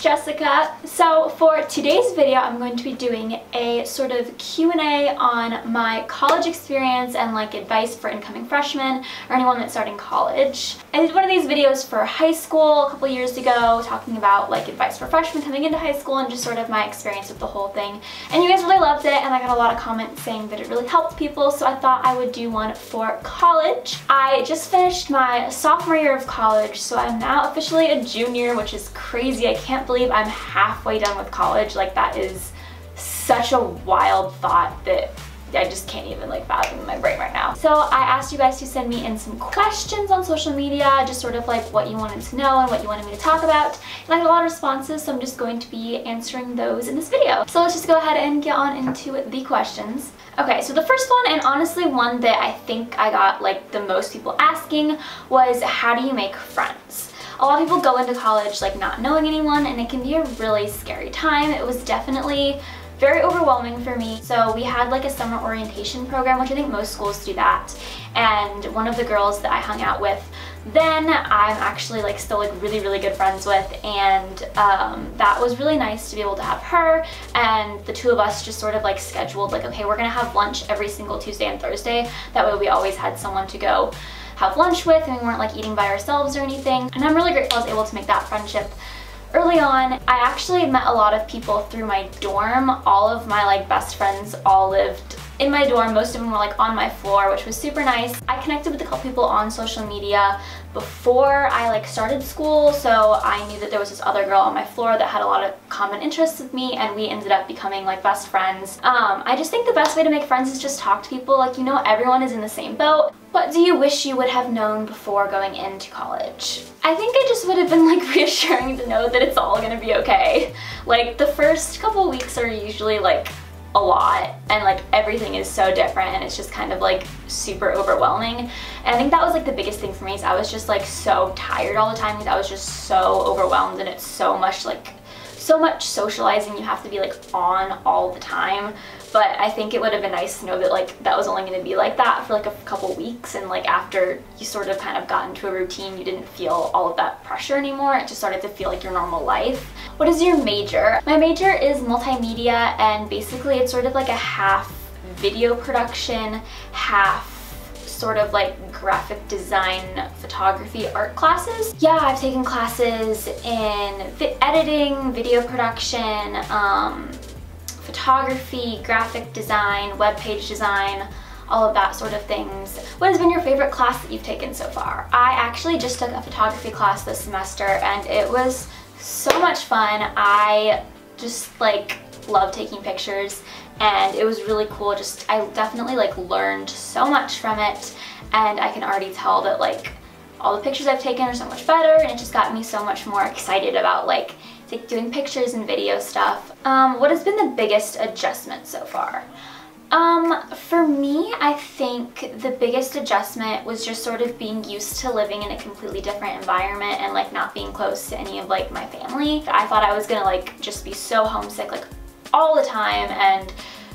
it's Jessica. So for today's video, I'm going to be doing a sort of Q&A on my college experience and like advice for incoming freshmen or anyone that's starting college. I did one of these videos for high school a couple years ago talking about like advice for freshmen coming into high school and just sort of my experience with the whole thing. And you guys really loved it and I got a lot of comments saying that it really helped people, so I thought I would do one for college. I just finished my sophomore year of college, so I'm now officially a junior, which is crazy. I can't believe I'm halfway done with college. Like, that is such a wild thought that I just can't even like fathom in my brain right now. So I asked you guys to send me in some questions on social media, just sort of like what you wanted to know and what you wanted me to talk about. And I got a lot of responses, so I'm just going to be answering those in this video. So let's just go ahead and get on into the questions. Okay, so the first one, and honestly one that I think I got like the most people asking, was how do you make friends? A lot of people go into college like not knowing anyone, and it can be a really scary time. It was definitely very overwhelming for me. So we had like a summer orientation program, which I think most schools do that, and one of the girls that I hung out with then I'm actually like still like really good friends with, and that was really nice to be able to have her, and the two of us just sort of like scheduled like, okay, we're gonna have lunch every single Tuesday and Thursday. That way we always had someone to go have lunch with and we weren't like eating by ourselves or anything, and I'm really grateful I was able to make that friendship early on. I actually met a lot of people through my dorm. All of my like best friends all lived in my dorm. Most of them were like on my floor, which was super nice. I connected with a couple people on social media before I like started school, so I knew that there was this other girl on my floor that had a lot of common interests with me, and we ended up becoming like best friends. I just think the best way to make friends is just talk to people. Like, you know, everyone is in the same boat. What do you wish you would have known before going into college? I think it just would have been like reassuring to know that it's all gonna be okay. Like, the first couple weeks are usually like a lot, and like everything is so different, and it's just kind of like super overwhelming. And I think that was like the biggest thing for me, is I was just like so tired all the time because I was just so overwhelmed, and it's so much socializing. You have to be like on all the time. But I think it would have been nice to know that like that was only going to be like that for like a couple weeks, and like after you sort of kind of got into a routine, you didn't feel all of that pressure anymore. It just started to feel like your normal life. What is your major? My major is multimedia, and basically it's sort of like a half video production, half sort of like graphic design, photography, art classes. Yeah, I've taken classes in editing, video production, photography, graphic design, web page design, all of that sort of things. What has been your favorite class that you've taken so far? I actually just took a photography class this semester, and it was so much fun. I just like love taking pictures, and it was really cool. I definitely like learned so much from it, and I can already tell that like all the pictures I've taken are so much better, and it just got me so much more excited about like doing pictures and video stuff. What has been the biggest adjustment so far? For me, I think the biggest adjustment was just sort of being used to living in a completely different environment and like not being close to any of like my family. I thought I was gonna like just be so homesick like all the time, and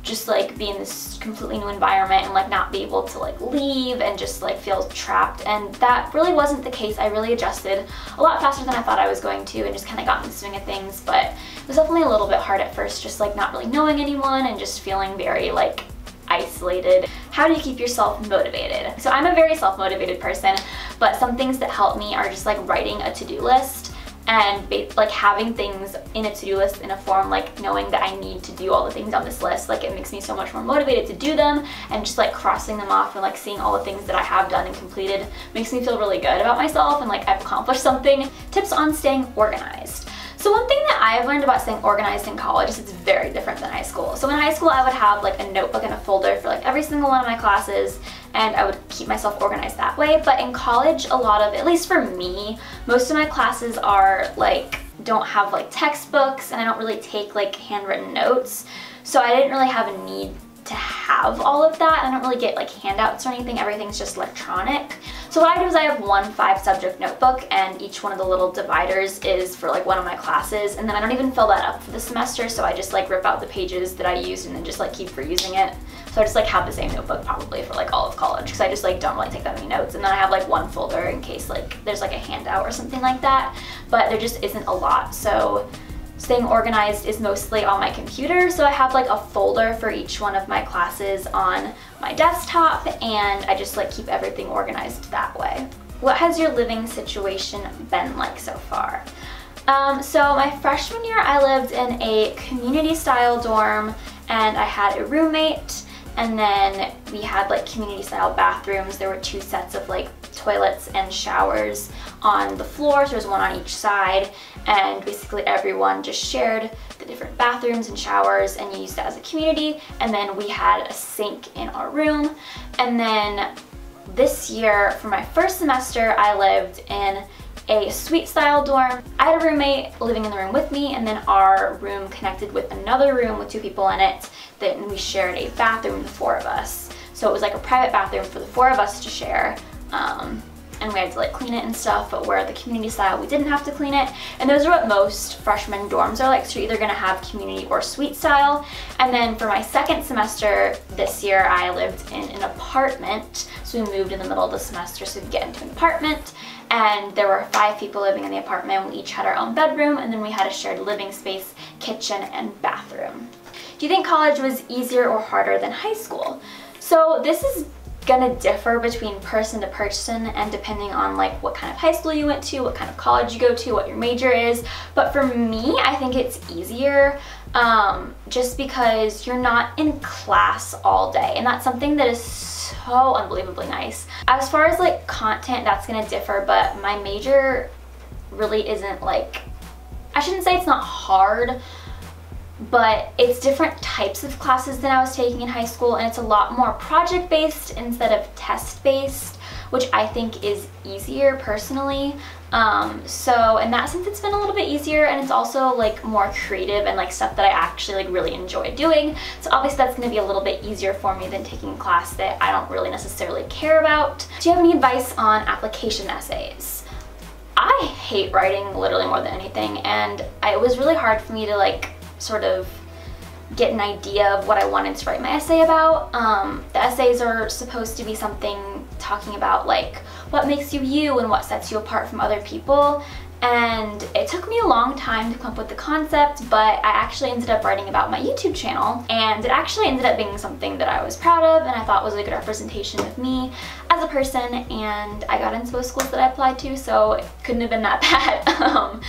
just like be in this completely new environment and like not be able to like leave and just like feel trapped, and that really wasn't the case. I really adjusted a lot faster than I thought I was going to, and just kind of got in the swing of things, but it was definitely a little bit hard at first, just like not really knowing anyone and just feeling very like isolated. How do you keep yourself motivated? So I'm a very self-motivated person, but some things that help me are just like writing a to-do list, and like having things in a to-do list in a form, like knowing that I need to do all the things on this list. Like, it makes me so much more motivated to do them, and just like crossing them off and like seeing all the things that I have done and completed makes me feel really good about myself and like I've accomplished something. Tips on staying organized. So one thing that I've learned about staying organized in college is it's very different than high school. So in high school I would have like a notebook and a folder for like every single one of my classes, and I would keep myself organized that way. But in college, a lot of, at least for me, most of my classes are like, don't have like textbooks, and I don't really take like handwritten notes. So I didn't really have a need to have all of that. I don't really get like handouts or anything. Everything's just electronic. So what I do is I have one 5-subject notebook, and each one of the little dividers is for like one of my classes, and then I don't even fill that up for the semester, so I just like rip out the pages that I used and then just like keep reusing it. So I just like have the same notebook probably for like all of college, because I just like don't really take that many notes, and then I have like one folder in case like there's like a handout or something like that, but there just isn't a lot. So staying organized is mostly on my computer, so I have like a folder for each one of my classes on my desktop, and I just like keep everything organized that way. What has your living situation been like so far? So my freshman year I lived in a community style dorm, and I had a roommate, and then we had like community style bathrooms. There were 2 sets of like toilets and showers on the floor, so there was one on each side, and basically everyone just shared the different bathrooms and showers and used it as a community. And then we had a sink in our room. And then this year for my first semester I lived in a suite style dorm. I had a roommate living in the room with me, and then our room connected with another room with 2 people in it. Then we shared a bathroom, the 4 of us. So it was like a private bathroom for the 4 of us to share. And we had to like clean it and stuff, but where the community style we didn't have to clean it. And those are what most freshman dorms are like, so you're either gonna have community or suite style. And then for my second semester this year I lived in an apartment, so we moved in the middle of the semester so we could get into an apartment. And there were 5 people living in the apartment. We each had our own bedroom, and then we had a shared living space, kitchen, and bathroom. Do you think college was easier or harder than high school? So this is gonna differ between person to person and depending on like what kind of high school you went to, what kind of college you go to, what your major is. But for me, I think it's easier just because you're not in class all day, and that's something that is so unbelievably nice. As far as like content, that's gonna differ, but my major really isn't like, I shouldn't say it's not hard, but it's different types of classes than I was taking in high school, and it's a lot more project-based instead of test-based, which I think is easier personally. So in that sense it's been a little bit easier, and it's also like more creative and like stuff that I actually like really enjoy doing. So obviously that's going to be a little bit easier for me than taking a class that I don't really necessarily care about. Do you have any advice on application essays? I hate writing literally more than anything, and it was really hard for me to like sort of get an idea of what I wanted to write my essay about. The essays are supposed to be something talking about like what makes you you and what sets you apart from other people, and it took me a long time to come up with the concept, but I actually ended up writing about my YouTube channel, and it actually ended up being something that I was proud of and I thought was a good representation of me as a person, and I got into both schools that I applied to, so it couldn't have been that bad.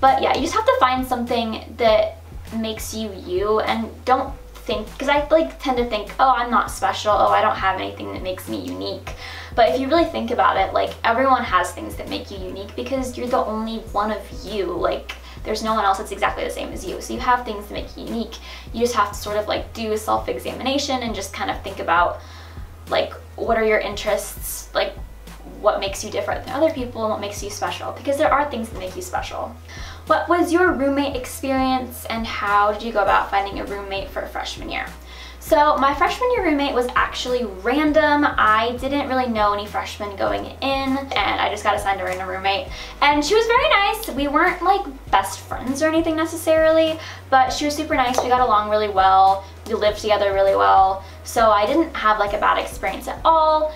But yeah, you just have to find something that makes you you, and don't think, because I like tend to think, oh, I'm not special, oh, I don't have anything that makes me unique. But if you really think about it, like everyone has things that make you unique because you're the only one of you. Like there's no one else that's exactly the same as you. So you have things that make you unique. You just have to sort of like do a self-examination and just kind of think about like what are your interests, like what makes you different than other people and what makes you special, because there are things that make you special. What was your roommate experience, and how did you go about finding a roommate for freshman year? So my freshman year roommate was actually random. I didn't really know any freshmen going in, and I just got assigned a random roommate. And she was very nice. We weren't like best friends or anything necessarily, but she was super nice. We got along really well. We lived together really well. So I didn't have like a bad experience at all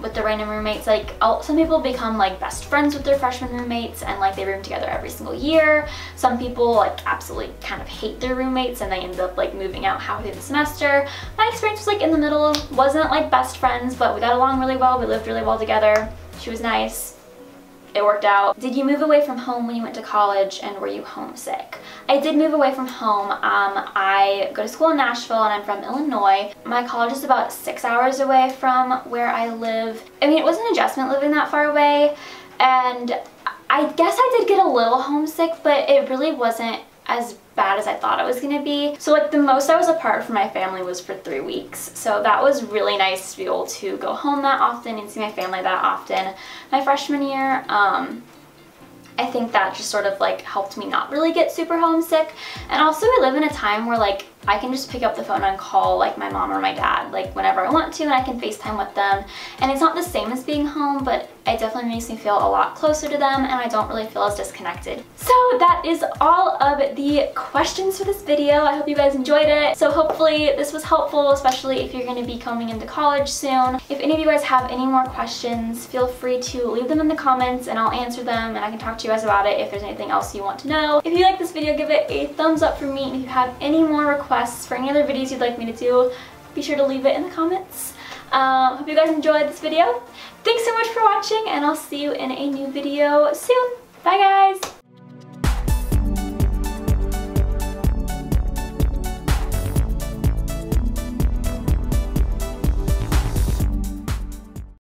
with the random roommates. Like some people become like best friends with their freshman roommates and like they room together every single year. Some people like absolutely kind of hate their roommates and they end up like moving out halfway through the semester. My experience was like in the middle. Wasn't like best friends, but we got along really well. We lived really well together. She was nice. It worked out. Did you move away from home when you went to college, and were you homesick? I did move away from home. I go to school in Nashville and I'm from Illinois. My college is about 6 hours away from where I live. I mean, it was an adjustment living that far away, and I guess I did get a little homesick, but it really wasn't as bad as I thought it was gonna be. So like the most I was apart from my family was for 3 weeks. So that was really nice to be able to go home that often and see my family that often. My freshman year, I think that just sort of like helped me not really get super homesick. And also we live in a time where like I can just pick up the phone and call like my mom or my dad like whenever I want to, and I can FaceTime with them. And it's not the same as being home, but it definitely makes me feel a lot closer to them, and I don't really feel as disconnected. So that is all of the questions for this video. I hope you guys enjoyed it. So hopefully this was helpful, especially if you're going to be coming into college soon. If any of you guys have any more questions, feel free to leave them in the comments and I'll answer them, and I can talk to you guys about it if there's anything else you want to know. If you like this video, give it a thumbs up for me, and if you have any more requests for any other videos you'd like me to do, be sure to leave it in the comments. Hope you guys enjoyed this video. Thanks so much for watching, and I'll see you in a new video soon. Bye guys!